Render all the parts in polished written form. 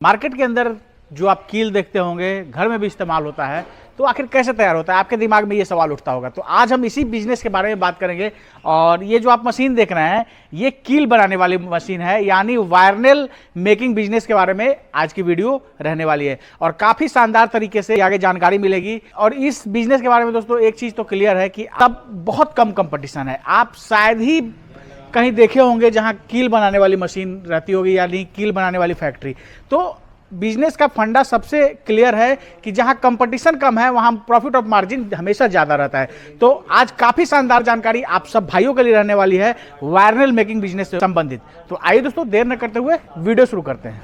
Market के अंदर जो आप कील देखते होंगे, घर में भी इस्तेमाल होता है, तो आखिर कैसे तैयार होता है? आपके दिमाग में ये सवाल उठता होगा। तो आज हम इसी बिजनेस के बारे में बात करेंगे। और ये जो आप मशीन देख रहे हैं, ये कील बनाने वाली मशीन है, यानी वायरनेल मेकिंग बिजनेस के बारे में आज की वीडियो रहने वाली है। और काफ़ी शानदार तरीके से आगे जानकारी मिलेगी। और इस बिजनेस के बारे में दोस्तों एक चीज़ तो क्लियर है कि अब बहुत कम कंपटीशन है। आप शायद ही कहीं देखे होंगे जहाँ कील बनाने वाली मशीन रहती होगी, यानी कील बनाने वाली फैक्ट्री। तो बिजनेस का फंडा सबसे क्लियर है कि जहां कंपटीशन कम है वहां प्रॉफिट ऑफ मार्जिन हमेशा ज़्यादा रहता है। तो आज काफ़ी शानदार जानकारी आप सब भाइयों के लिए रहने वाली है वायरनेल मेकिंग बिजनेस से संबंधित। तो आइए दोस्तों, देर न करते हुए वीडियो शुरू करते हैं।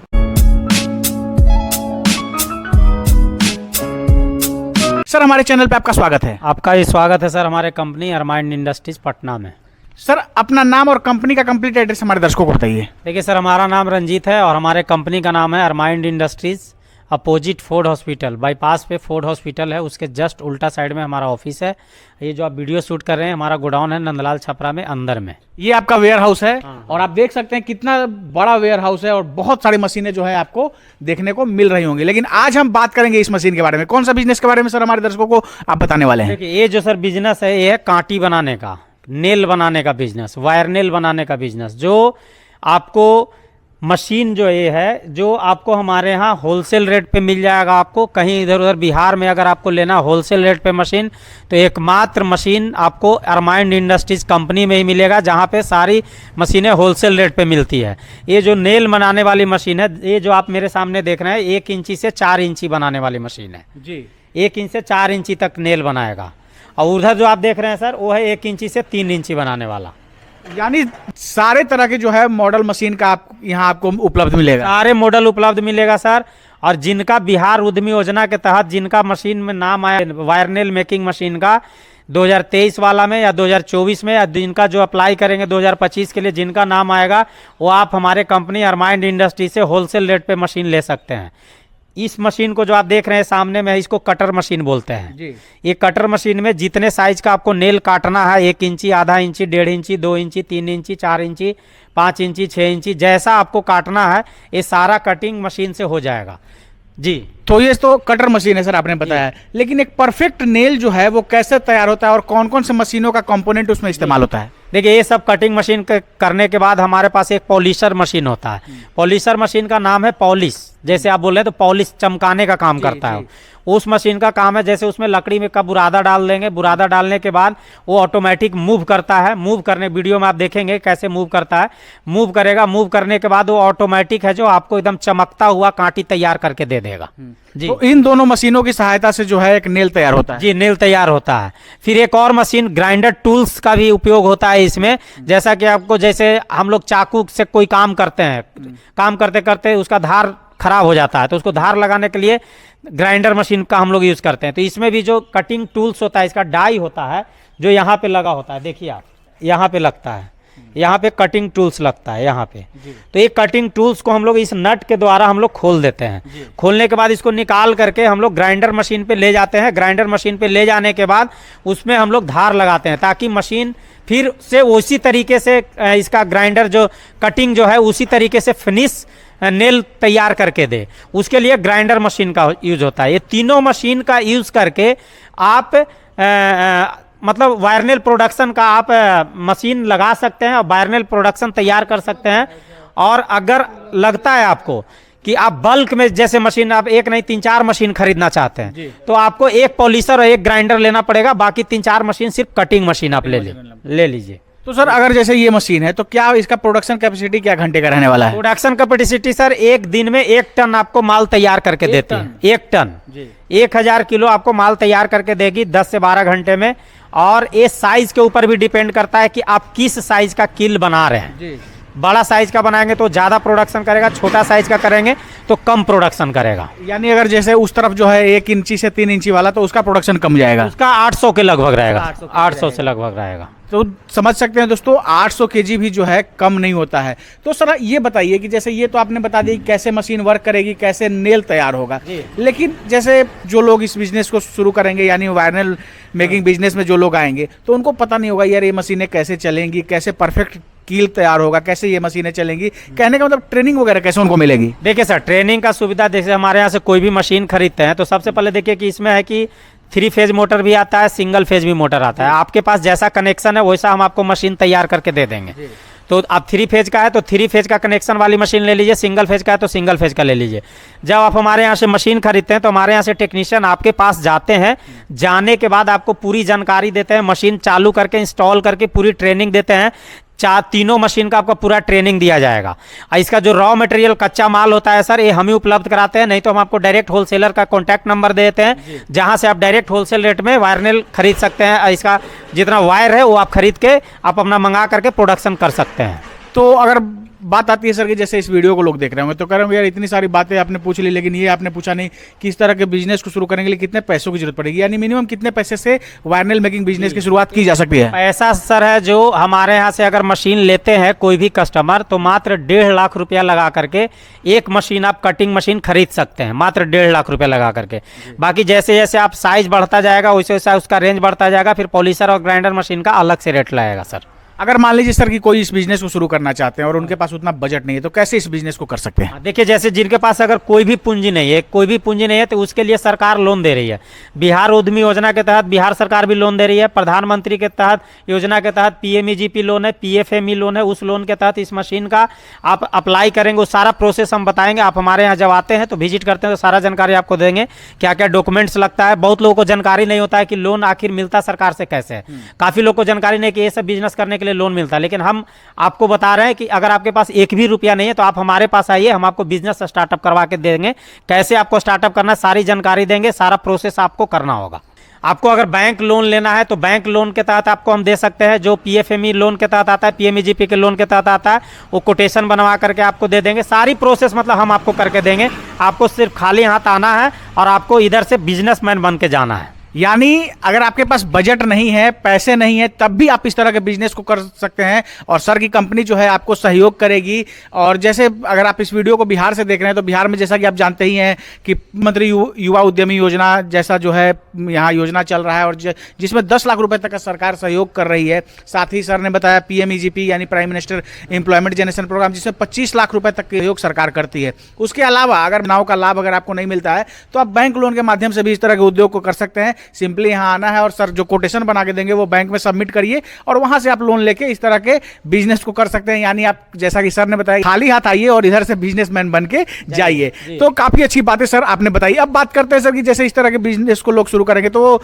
सर, हमारे चैनल पे आपका स्वागत है। आपका ही स्वागत है सर, हमारे कंपनी अरमाइंड इंडस्ट्रीज पटना में। सर, अपना नाम और कंपनी का कंप्लीट एड्रेस हमारे दर्शकों को बताइए। देखिए सर, हमारा नाम रंजीत है और हमारे कंपनी का नाम है अरमाइंड industries, opposite Ford hospital, bypass पे फोर्ड हॉस्पिटल है, उसके जस्ट उल्टा साइड में हमारा ऑफिस है। ये जो आप वीडियो शूट कर रहे हैं, हमारा गोडाउन है नंदलाल छपरा में अंदर में। ये आपका वेयर हाउस है। और आप देख सकते हैं कितना बड़ा वेयर हाउस है और बहुत सारी मशीनें जो है आपको देखने को मिल रही होंगी। लेकिन आज हम बात करेंगे इस मशीन के बारे में। कौन सा बिजनेस के बारे में सर हमारे दर्शकों को आप बताने वाले हैं? देखिए, ये जो सर बिजनेस है, ये है कांटी बनाने का, नेल बनाने का बिजनेस, वायर नेल बनाने का बिजनेस। जो आपको मशीन जो ये है, जो आपको हमारे यहाँ होलसेल रेट पे मिल जाएगा। आपको कहीं इधर उधर बिहार में अगर आपको लेना होलसेल रेट पे मशीन, तो एकमात्र मशीन आपको अरमाइंड इंडस्ट्रीज कंपनी में ही मिलेगा, जहाँ पे सारी मशीनें होलसेल रेट पे मिलती है। ये जो नेल बनाने वाली मशीन है, ये जो आप मेरे सामने देख रहे हैं, 1 इंची से 4 इंची बनाने वाली मशीन है जी। 1 इंच से 4 इंची तक नेल बनाएगा। और उधर जो आप देख रहे हैं सर, वो है 1 इंची से 3 इंची बनाने वाला। यानी सारे तरह के जो है मॉडल मशीन का आप यहाँ आपको उपलब्ध मिलेगा। सारे मॉडल उपलब्ध मिलेगा सर। और जिनका बिहार उद्यमी योजना के तहत जिनका मशीन में नाम आया वायरनेल मेकिंग मशीन का 2023 वाला में या 2024 में, या जिनका जो अप्लाई करेंगे 2025 के लिए जिनका नाम आएगा, वो आप हमारे कंपनी अरमाइंड इंडस्ट्री से होलसेल रेट पे मशीन ले सकते हैं। इस मशीन को जो आप देख रहे हैं सामने में, इसको कटर मशीन बोलते हैं जी। ये कटर मशीन में जितने साइज का आपको नेल काटना है, 1 इंची, आधा इंची, 1.5 इंची, 2 इंची, 3 इंची, 4 इंची, 5 इंची, 6 इंची, जैसा आपको काटना है, ये सारा कटिंग मशीन से हो जाएगा जी। तो ये तो कटर मशीन है सर, आपने बताया। लेकिन एक परफेक्ट नेल जो है वो कैसे तैयार होता है और कौन कौन से मशीनों का कंपोनेंट उसमें इस्तेमाल होता है? देखिए, ये सब कटिंग मशीन करने के बाद हमारे पास एक पॉलिशर मशीन होता है। पॉलिशर मशीन का नाम है पॉलिश, जैसे आप बोल रहे हैं, तो पॉलिश चमकाने का काम करता है। उस मशीन का काम है, जैसे उसमें लकड़ी में का बुरादा डाल देंगे, बुरादा डालने के बाद वो ऑटोमेटिक मूव करता है। मूव करने वीडियो में आप देखेंगे कैसे मूव करता है। मूव करेगा, मूव करने के बाद वो ऑटोमेटिक है जो आपको एकदम चमकता हुआ कांटी तैयार करके दे देगा जी। तो इन दोनों मशीनों की सहायता से जो है एक नेल तैयार होता है जी। नेल तैयार होता है। फिर एक और मशीन ग्राइंडर टूल्स का भी उपयोग होता है इसमें। जैसा कि आपको, जैसे हम लोग चाकू से कोई काम करते हैं, काम करते करते उसका धार खराब हो जाता है, तो उसको धार लगाने के लिए ग्राइंडर मशीन का हम लोग यूज करते हैं। तो इसमें भी जो कटिंग टूल्स होता है, इसका डाई होता है जो यहाँ पे लगा होता है। देखिए आप, यहाँ पे लगता है, यहाँ पे कटिंग टूल्स लगता है यहाँ पे। तो ये कटिंग टूल्स को हम लोग इस नट के द्वारा हम लोग खोल देते हैं। खोलने के बाद इसको निकाल करके हम लोग ग्राइंडर मशीन पे ले जाते हैं। ग्राइंडर मशीन पे ले जाने के बाद उसमें हम लोग धार लगाते हैं, ताकि मशीन फिर से उसी तरीके से इसका ग्राइंडर जो कटिंग जो है उसी तरीके से फिनिश नेल तैयार करके दे। उसके लिए ग्राइंडर मशीन का यूज होता है। ये तीनों मशीन का यूज करके आप मतलब वायरनेल प्रोडक्शन का आप मशीन लगा सकते हैं और वायरनेल प्रोडक्शन तैयार कर सकते हैं। और अगर लगता है आपको कि आप बल्क में जैसे मशीन, आप एक नहीं 3-4 मशीन खरीदना चाहते हैं, तो आपको एक पॉलिशर और एक ग्राइंडर लेना पड़ेगा। बाकी 3-4 मशीन सिर्फ कटिंग मशीन आप ले लीजिए। तो सर, अगर जैसे ये मशीन है, तो क्या इसका प्रोडक्शन कैपेसिटी क्या घंटे का रहने वाला है? प्रोडक्शन कैपेसिटी सर, एक दिन में 1 टन आपको माल तैयार करके देते हैं। 1 टन 1000 किलो आपको माल तैयार करके देगी 10 से 12 घंटे में। और ये साइज के ऊपर भी डिपेंड करता है कि आप किस साइज का कील बना रहे हैं जी। बड़ा साइज का बनाएंगे तो ज़्यादा प्रोडक्शन करेगा, छोटा साइज का करेंगे तो कम प्रोडक्शन करेगा। यानी अगर जैसे उस तरफ जो है 1 इंची से 3 इंची वाला, तो उसका प्रोडक्शन कम जाएगा। उसका 800 के लगभग रहेगा, 800 से लगभग रहेगा। तो समझ सकते हैं दोस्तों, 800 केजी भी जो है कम नहीं होता है। तो सर ये बताइए कि जैसे ये तो आपने बता दी कैसे मशीन वर्क करेगी, कैसे नेल तैयार होगा। लेकिन जैसे जो लोग इस बिजनेस को शुरू करेंगे, यानी वायरनेल मेकिंग बिजनेस में जो लोग आएंगे, तो उनको पता नहीं होगा यार ये मशीनें कैसे चलेंगी, कैसे परफेक्ट कील तैयार होगा, कैसे ये मशीनें चलेंगी, कहने का मतलब ट्रेनिंग वगैरह कैसे उनको मिलेगी? देखिए सर, ट्रेनिंग का सुविधा जैसे हमारे यहाँ से कोई भी मशीन खरीदते हैं तो सबसे पहले देखिए कि इसमें है कि 3 फेज मोटर भी आता है, सिंगल फेज भी मोटर आता है। आपके पास जैसा कनेक्शन है वैसा हम आपको मशीन तैयार करके दे देंगे। तो आप 3 फेज का है तो 3 फेज का कनेक्शन वाली मशीन ले लीजिए, सिंगल फेज का है तो सिंगल फेज का ले लीजिए। जब आप हमारे यहाँ से मशीन खरीदते हैं तो हमारे यहाँ से टेक्नीशियन आपके पास जाते हैं, जाने के बाद आपको पूरी जानकारी देते हैं, मशीन चालू करके इंस्टॉल करके पूरी ट्रेनिंग देते हैं। तीनों मशीन का आपको पूरा ट्रेनिंग दिया जाएगा। इसका जो रॉ मटेरियल कच्चा माल होता है सर, ये हम ही उपलब्ध कराते हैं, नहीं तो हम आपको डायरेक्ट होलसेलर का कॉन्टैक्ट नंबर दे देते हैं, जहां से आप डायरेक्ट होलसेल रेट में वायरनेल खरीद सकते हैं। इसका जितना वायर है वो आप खरीद के आप अपना मंगा करके प्रोडक्शन कर सकते हैं। तो अगर बात आती है सर कि जैसे इस वीडियो को लोग देख रहे होंगे तो कह रहे होंगे यार इतनी सारी बातें आपने पूछ ली, लेकिन ये आपने पूछा नहीं कि इस तरह के बिजनेस को शुरू करने के लिए कितने पैसों की जरूरत पड़ेगी, यानी मिनिमम कितने पैसे से वायरनेल मेकिंग बिजनेस की शुरुआत की जा सकती है? पैसा सर है जो हमारे यहाँ से अगर मशीन लेते हैं कोई भी कस्टमर तो मात्र 1.5 लाख रुपया लगा करके एक मशीन आप कटिंग मशीन खरीद सकते हैं, मात्र 1.5 लाख रुपया लगा करके। बाकी जैसे जैसे आप साइज बढ़ता जाएगा वैसे वैसे उसका रेंज बढ़ता जाएगा, फिर पॉलिशर और ग्राइंडर मशीन का अलग से रेट लगेगा सर। अगर मान लीजिए सर कि कोई इस बिजनेस को शुरू करना चाहते हैं और उनके पास उतना बजट नहीं है तो कैसे इस बिजनेस को कर सकते हैं? देखिए जैसे जिनके पास अगर कोई भी पूंजी नहीं है तो उसके लिए सरकार लोन दे रही है। बिहार उद्यमी योजना के तहत बिहार सरकार भी लोन दे रही है। प्रधानमंत्री के तहत योजना के तहत PMEGP लोन है, PFME लोन है। उस लोन के तहत इस मशीन का आप अप्लाई करेंगे, वो सारा प्रोसेस हम बताएंगे। आप हमारे यहाँ जब आते हैं तो विजिट करते हैं तो सारा जानकारी आपको देंगे, क्या क्या डॉक्यूमेंट्स लगता है। बहुत लोगों को जानकारी नहीं होता है कि लोन आखिर मिलता सरकार से कैसे है। काफ़ी लोग को जानकारी नहीं कि ये सब बिजनेस करने के लिए लोन मिलता है, लेकिन हम आपको बता रहे हैं कि अगर आपके पास एक भी रुपया नहीं है तो आप हमारे पास आइए, हम आपको बिजनेस स्टार्टअप करवा के देंगे। कैसे आपको स्टार्टअप करना है सारी जानकारी देंगे, सारा प्रोसेस आपको करना होगा। आपको अगर बैंक लोन लेना है तो बैंक लोन के तहत आपको हम दे सकते हैं, जो PFME लोन के तहत आता है, PMEGP के लोन के तहत आता है, वो कोटेशन बनवा करके आपको दे देंगे। सारी प्रोसेस मतलब हम आपको करके देंगे। आपको सिर्फ खाली हाथ आना है और आपको इधर से बिजनेसमैन बन के जाना है। यानी अगर आपके पास बजट नहीं है, पैसे नहीं है, तब भी आप इस तरह के बिजनेस को कर सकते हैं और सर की कंपनी जो है आपको सहयोग करेगी। और जैसे अगर आप इस वीडियो को बिहार से देख रहे हैं तो बिहार में जैसा कि आप जानते ही हैं कि मुख्यमंत्री युवा उद्यमी योजना जैसा जो है यहाँ योजना चल रहा है और जिसमें 10 लाख रुपए तक का सरकार सहयोग कर रही है। साथ ही सर ने बताया PMEGP यानी prime minister employment generation programme, जिसमें 25 लाख रुपए तक का सहयोग सरकार करती है। उसके अलावा अगर नाव का लाभ अगर आपको नहीं मिलता है तो आप बैंक लोन के माध्यम से भी इस तरह के उद्योग को कर सकते हैं। सिंपली यहाँ आना है और सर जो कोटेशन बना के देंगे वो बैंक में सबमिट करिए और वहां से आप लोन लेके इस तरह के बिजनेस को कर सकते हैं। यानी आप जैसा कि सर ने बताया खाली हाथ आइए और इधर से बिजनेसमैन बन के जाइए। तो काफी अच्छी बातें सर आपने बताई। अब बात करते हैं सर कि जैसे इस तरह के बिजनेस को लोग शुरू करेंगे तो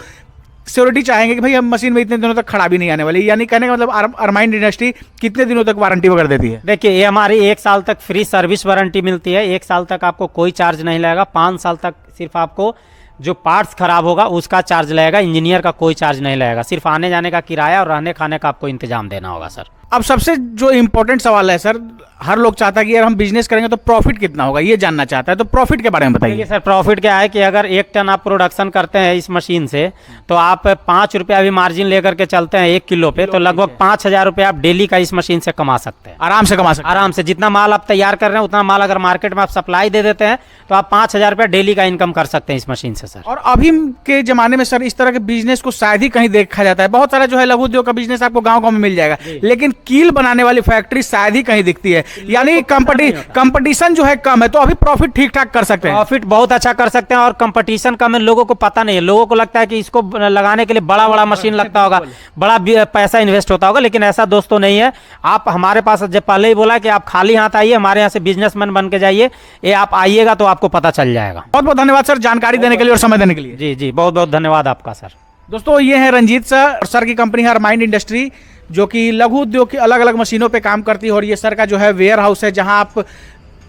सिक्योरिटी चाहेंगे कि भाई हम मशीन में इतने दिनों तक खड़ा भी नहीं आने वाली, यानी कहने का मतलब अरमाइन इंडस्ट्री कितने दिनों तक वारंटी वगैरह देती है? देखिए ये हमारी 1 साल तक फ्री सर्विस वारंटी मिलती है। 1 साल तक आपको कोई चार्ज नहीं लगेगा। 5 साल तक सिर्फ आपको जो पार्ट्स खराब होगा उसका चार्ज लगेगा, इंजीनियर का कोई चार्ज नहीं लगेगा। सिर्फ आने जाने का किराया और रहने खाने का आपको इंतजाम देना होगा सर। अब सबसे जो इम्पोर्टेंट सवाल है सर, हर लोग चाहता है कि यार हम बिजनेस करेंगे तो प्रॉफिट कितना होगा, ये जानना चाहता है। तो प्रॉफिट के बारे में बताइए सर। प्रॉफिट क्या है कि अगर 1 टन आप प्रोडक्शन करते हैं इस मशीन से तो आप 5 रुपया भी मार्जिन लेकर के चलते हैं 1 किलो पे, तो लगभग 5,000 रुपया आप डेली का इस मशीन से कमा सकते हैं। आराम से कमा सकते हैं। आराम से जितना माल आप तैयार कर रहे हैं उतना माल अगर मार्केट में आप सप्लाई दे देते हैं तो आप 5,000 रुपया डेली का इनकम कर सकते हैं इस मशीन से सर। और अभी के जमाने में सर इस तरह के बिजनेस को शायद ही कहीं देखा जाता है। बहुत सारा जो है लघु उद्योग का बिजनेस आपको गाँव में मिल जाएगा, लेकिन कील बनाने वाली फैक्ट्री शायद ही कहीं दिखती है। यानी कंपटीशन जो है कम है, तो अभी प्रॉफिट ठीक ठाक कर सकते हैं। प्रॉफिट बहुत अच्छा कर सकते हैं और कंपटीशन कम है। लोगों को पता नहीं है, लोगों को लगता है कि इसको लगाने के लिए बड़ा बड़ा मशीन लगता होगा, बड़ा पैसा इन्वेस्ट होता होगा, लेकिन ऐसा दोस्तों नहीं है। आप हमारे पास जब पहले ही बोला कि आप खाली हाथ आइए, हमारे यहाँ से बिजनेसमैन बन के जाइए, ये आप आइएगा तो आपको पता चल जाएगा। बहुत बहुत धन्यवाद सर जानकारी देने के लिए और समय देने के लिए। जी जी, बहुत बहुत धन्यवाद आपका सर। दोस्तों ये है रंजीत सर और सर की कंपनी है अरमाइन इंडस्ट्री, जो कि लघु उद्योग की अलग अलग मशीनों पे काम करती है। और ये सर का जो है वेयर हाउस है जहां आप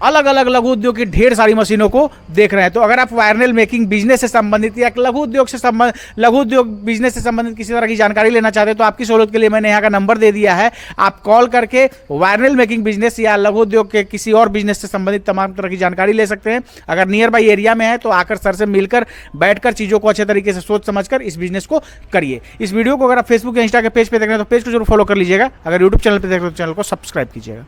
अलग अलग लघु उद्योग की ढेर सारी मशीनों को देख रहे हैं। तो अगर आप वायरनेल मेकिंग बिजनेस से संबंधित या लघु उद्योग बिजनेस से संबंधित किसी तरह की जानकारी लेना चाहते हैं तो आपकी सहूलत के लिए मैंने यहाँ का नंबर दे दिया है। आप कॉल करके वायरनेल मेकिंग बिजनेस या लघु उद्योग के किसी और बिजनेस से संबंधित तमाम तरह की जानकारी ले सकते हैं। अगर नियर बाई एरिया में है तो आकर सर से मिलकर बैठकर चीज़ों को अच्छे तरीके से सोच समझकर इस बिजनेस को करिए। इस वीडियो को अगर आप फेसबुक या इंस्टा के पेज पे देख रहे हैं तो पेज को जरूर फॉलो कर लीजिएगा। अगर यूट्यूब चैनल पर देख रहे हैं तो चैनल को सब्सक्राइब कीजिएगा।